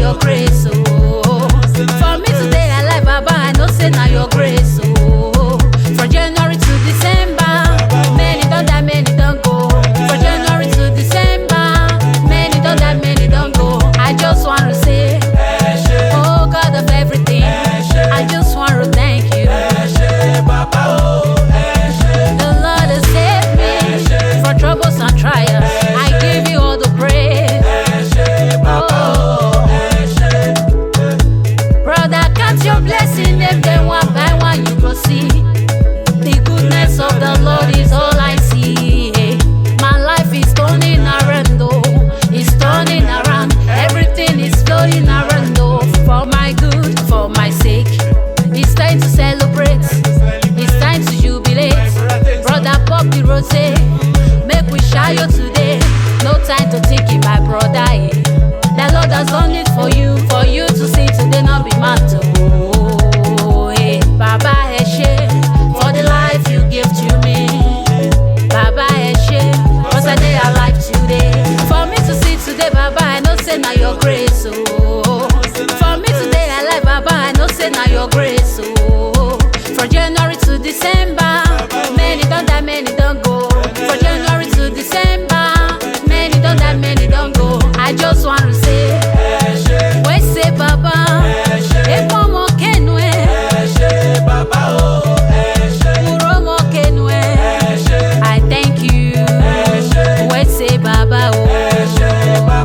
your grace, oh. For me today alive, Baba, I know say na your grace, oh. From January to December, many don't die, many don't go. From January to December, many don't die, many don't go. I just want to say, oh God of everything, I just want to thank you. The Lord has saved me from troubles and trials. I give you all the praise. Oh, brother, count your blessing, if they one by one you go see. The goodness of the Lord is all I see. My life is turning around, oh, it's turning around. Everything is flowing around, oh, for my good, for my sake. It's time to celebrate, it's time to jubilate. Brother, pop the rose, make we shy you today. No time to think it, my brother. The Lord has done it for you to see today, not be mad to. Oh, hey, Baba Eshe, for the life you give to me. Baba Eshe, cause I dey alive today. For me to see today, Baba, I know say na your grace, oh. For me today alive, Baba, I know say na your grace, oh. From January to December, many don't die, many don't go. From January to December, many don't die, many don't go. I just want to say, we say Baba, Ekomo Kenwe, Uromo Kenwe. I thank you. We say Baba, oh.